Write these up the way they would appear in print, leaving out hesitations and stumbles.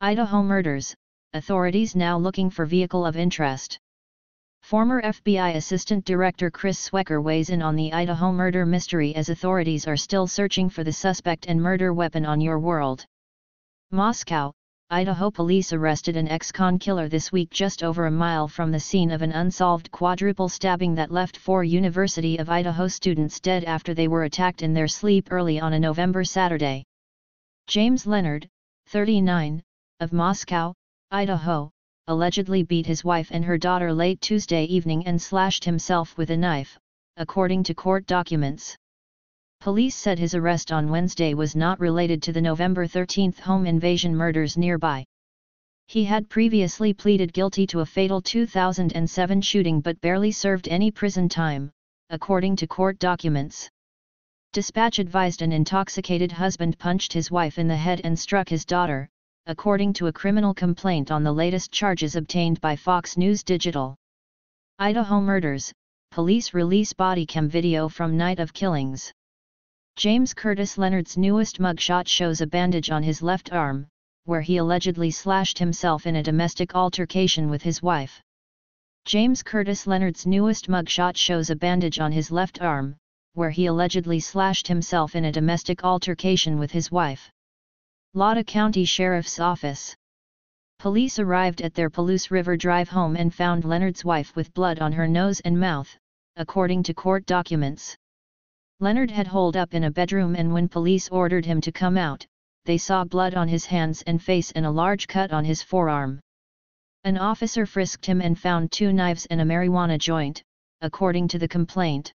Idaho murders, authorities now looking for vehicle of interest. Former FBI Assistant Director Chris Swecker weighs in on the Idaho murder mystery as authorities are still searching for the suspect and murder weapon on your world. Moscow, Idaho police arrested an ex-con killer this week just over a mile from the scene of an unsolved quadruple stabbing that left 4 University of Idaho students dead after they were attacked in their sleep early on a November Saturday. James Leonard, 39, of Moscow, Idaho, allegedly beat his wife and her daughter late Tuesday evening and slashed himself with a knife, according to court documents. Police said his arrest on Wednesday was not related to the November 13 home invasion murders nearby. He had previously pleaded guilty to a fatal 2007 shooting but barely served any prison time, according to court documents. Dispatch advised an intoxicated husband punched his wife in the head and struck his daughter, according to a criminal complaint on the latest charges obtained by Fox News Digital. Idaho murders, police release body cam video from night of killings. James Curtis Leonard's newest mugshot shows a bandage on his left arm, where he allegedly slashed himself in a domestic altercation with his wife. James Curtis Leonard's newest mugshot shows a bandage on his left arm, where he allegedly slashed himself in a domestic altercation with his wife. Latah County Sheriff's Office. Police arrived at their Palouse River Drive home and found Leonard's wife with blood on her nose and mouth, according to court documents. Leonard had holed up in a bedroom, and when police ordered him to come out, they saw blood on his hands and face and a large cut on his forearm. An officer frisked him and found 2 knives and a marijuana joint, according to the complaint.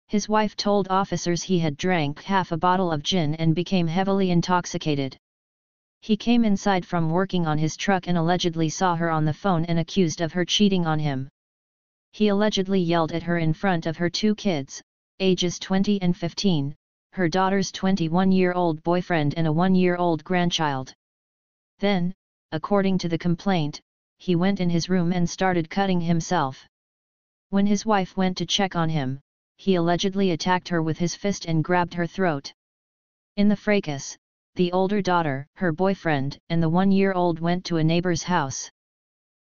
His wife told officers he had drank half a bottle of gin and became heavily intoxicated. He came inside from working on his truck and allegedly saw her on the phone and accused of her cheating on him. He allegedly yelled at her in front of her 2 kids, ages 20 and 15, her daughter's 21-year-old boyfriend and a 1-year-old grandchild. Then, according to the complaint, he went in his room and started cutting himself. When his wife went to check on him, he allegedly attacked her with his fist and grabbed her throat. In the fracas, the older daughter, her boyfriend, and the 1-year-old went to a neighbor's house.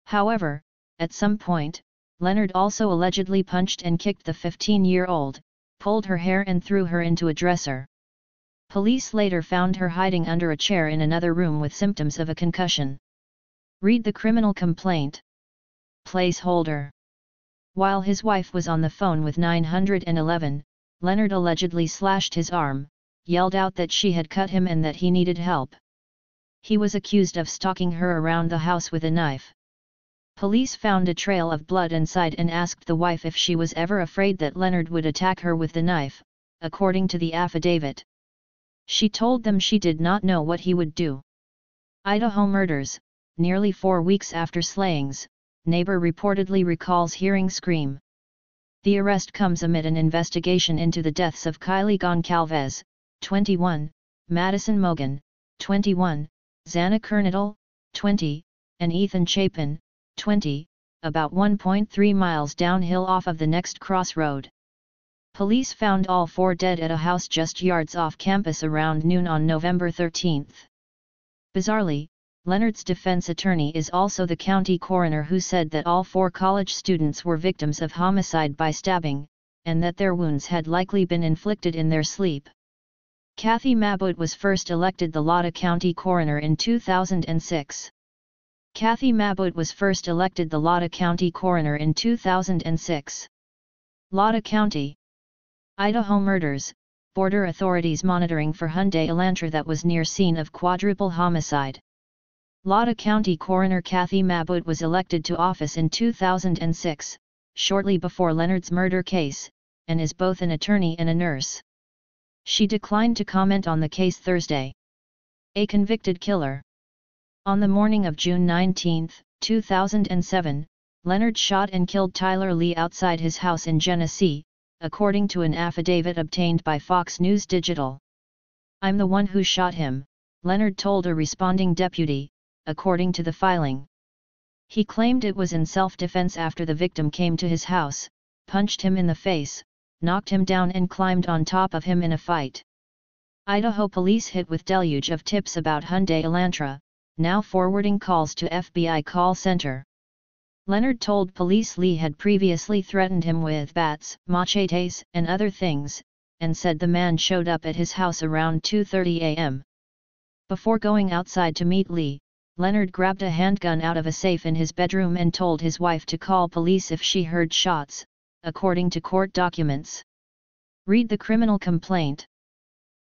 However, at some point, Leonard also allegedly punched and kicked the 15-year-old, pulled her hair and threw her into a dresser. Police later found her hiding under a chair in another room with symptoms of a concussion. Read the criminal complaint. Placeholder. While his wife was on the phone with 911, Leonard allegedly slashed his arm, yelled out that she had cut him and that he needed help. He was accused of stalking her around the house with a knife. Police found a trail of blood inside and asked the wife if she was ever afraid that Leonard would attack her with the knife, according to the affidavit. She told them she did not know what he would do. Idaho murders, nearly 4 weeks after slayings, neighbor reportedly recalls hearing scream. The arrest comes amid an investigation into the deaths of Kylie Goncalves, 21, Madison Mogan, 21, Xana Kernadal, 20, and Ethan Chapin, 20, about 1.3 miles downhill off of the next crossroad. Police found all 4 dead at a house just yards off campus around noon on November 13. Bizarrely, Leonard's defense attorney is also the county coroner who said that all 4 college students were victims of homicide by stabbing, and that their wounds had likely been inflicted in their sleep. Kathy Mabut was first elected the Latah County coroner in 2006. Kathy Mabut was first elected the Latah County coroner in 2006. Latah County. Idaho murders, border authorities monitoring for Hyundai Elantra that was near scene of quadruple homicide. Latah County coroner Kathy Mabut was elected to office in 2006, shortly before Leonard's murder case, and is both an attorney and a nurse. She declined to comment on the case Thursday. A convicted killer. On the morning of June 19, 2007, Leonard shot and killed Tyler Lee outside his house in Genesee, according to an affidavit obtained by Fox News Digital. "I'm the one who shot him," Leonard told a responding deputy, according to the filing. He claimed it was in self-defense after the victim came to his house, punched him in the face, knocked him down and climbed on top of him in a fight. Idaho police hit with deluge of tips about Hyundai Elantra, now forwarding calls to FBI call center. Leonard told police Lee had previously threatened him with bats, machetes, and other things, and said the man showed up at his house around 2:30 a.m. Before going outside to meet Lee, Leonard grabbed a handgun out of a safe in his bedroom and told his wife to call police if she heard shots, according to court documents. Read the criminal complaint.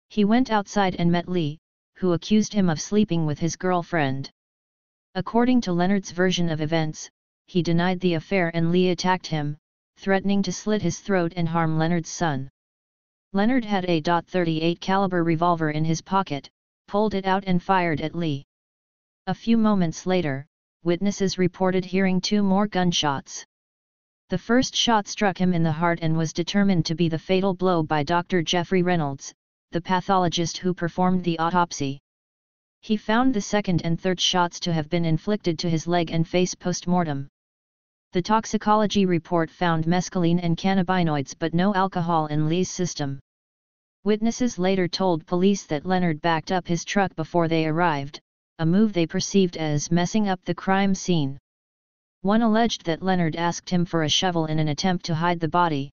He went outside and met Lee, who accused him of sleeping with his girlfriend. According to Leonard's version of events, he denied the affair and Lee attacked him, threatening to slit his throat and harm Leonard's son. Leonard had a .38 caliber revolver in his pocket, pulled it out and fired at Lee. A few moments later, witnesses reported hearing 2 more gunshots. The first shot struck him in the heart and was determined to be the fatal blow by Dr. Jeffrey Reynolds, the pathologist who performed the autopsy. He found the second and third shots to have been inflicted to his leg and face post-mortem. The toxicology report found mescaline and cannabinoids but no alcohol in Lee's system. Witnesses later told police that Leonard backed up his truck before they arrived, a move they perceived as messing up the crime scene. One alleged that Leonard asked him for a shovel in an attempt to hide the body.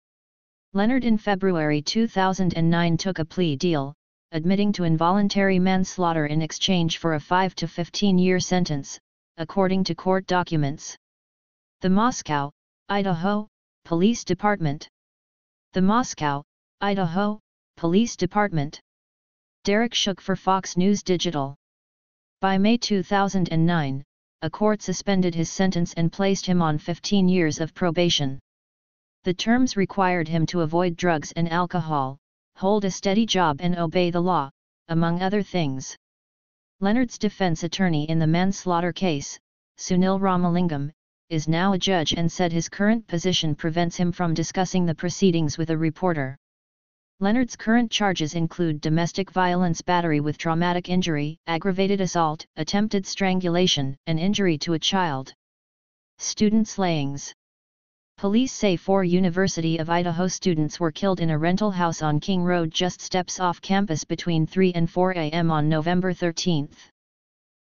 Leonard in February 2009 took a plea deal, admitting to involuntary manslaughter in exchange for a 5 to 15-year sentence, according to court documents. The Moscow, Idaho, Police Department. The Moscow, Idaho, Police Department. Derek Shook for Fox News Digital. By May 2009, a court suspended his sentence and placed him on 15 years of probation. The terms required him to avoid drugs and alcohol, hold a steady job and obey the law, among other things. Leonard's defense attorney in the manslaughter case, Sunil Ramalingam, is now a judge and said his current position prevents him from discussing the proceedings with a reporter. Leonard's current charges include domestic violence, battery with traumatic injury, aggravated assault, attempted strangulation, and injury to a child. Student slayings. Police say 4 University of Idaho students were killed in a rental house on King Road just steps off campus between 3 and 4 a.m. on November 13.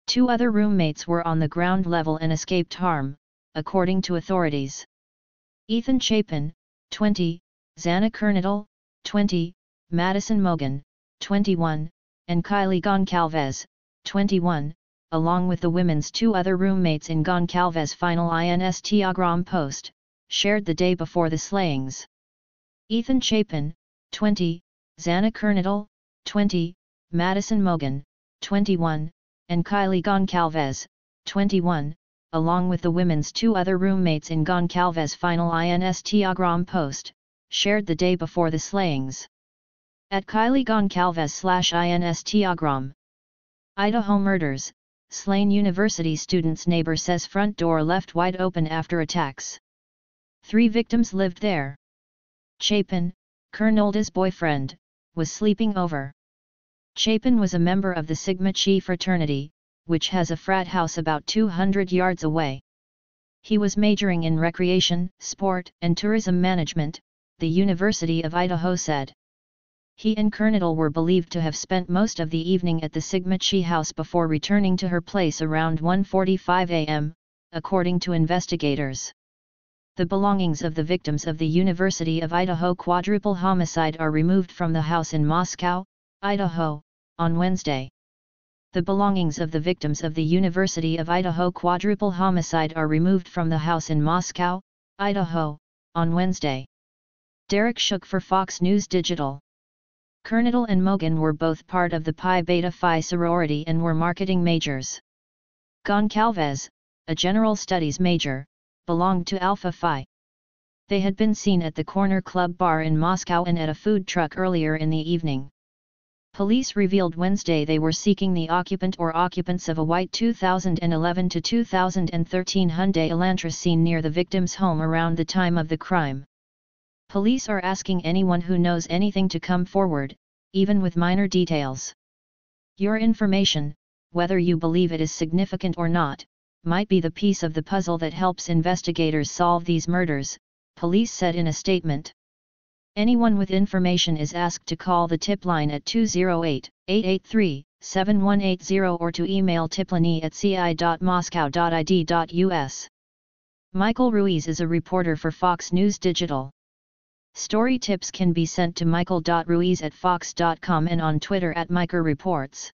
2 other roommates were on the ground level and escaped harm, according to authorities. Ethan Chapin, 20, Xana Kernadal, 20, Madison Mogan, 21, and Kylie Goncalves, 21, along with the women's 2 other roommates in Goncalves' final Instagram post, shared the day before the slayings. Ethan Chapin, 20, Xana Kernadal, 20, Madison Mogan, 21, and Kylie Goncalves, 21, along with the women's 2 other roommates in Goncalves' final Instagram post, shared the day before the slayings. At Kylie Goncalves /Instagram. Idaho murders, slain University student's neighbor says front door left wide open after attacks. 3 victims lived there. Chapin, Kernolda's boyfriend, was sleeping over. Chapin was a member of the Sigma Chi fraternity, which has a frat house about 200 yards away. He was majoring in recreation, sport, and tourism management, the University of Idaho said. He and Kernadal were believed to have spent most of the evening at the Sigma Chi house before returning to her place around 1:45 a.m., according to investigators. The belongings of the victims of the University of Idaho quadruple homicide are removed from the house in Moscow, Idaho, on Wednesday. The belongings of the victims of the University of Idaho quadruple homicide are removed from the house in Moscow, Idaho, on Wednesday. Derek Shook for Fox News Digital. Kernadal and Mogan were both part of the Pi Beta Phi sorority and were marketing majors. Goncalves, a general studies major, belonged to Alpha Phi. They had been seen at the Corner Club bar in Moscow and at a food truck earlier in the evening. Police revealed Wednesday they were seeking the occupant or occupants of a white 2011 to 2013 Hyundai Elantra seen near the victim's home around the time of the crime. Police are asking anyone who knows anything to come forward, even with minor details. Your information, whether you believe it is significant or not, might be the piece of the puzzle that helps investigators solve these murders, police said in a statement. Anyone with information is asked to call the tip line at 208-883-6999 7180 or to email tiplani@ci.moscow.id.us. Michael Ruiz is a reporter for Fox News Digital. Story tips can be sent to michael.ruiz@fox.com and on Twitter @MichaelReports.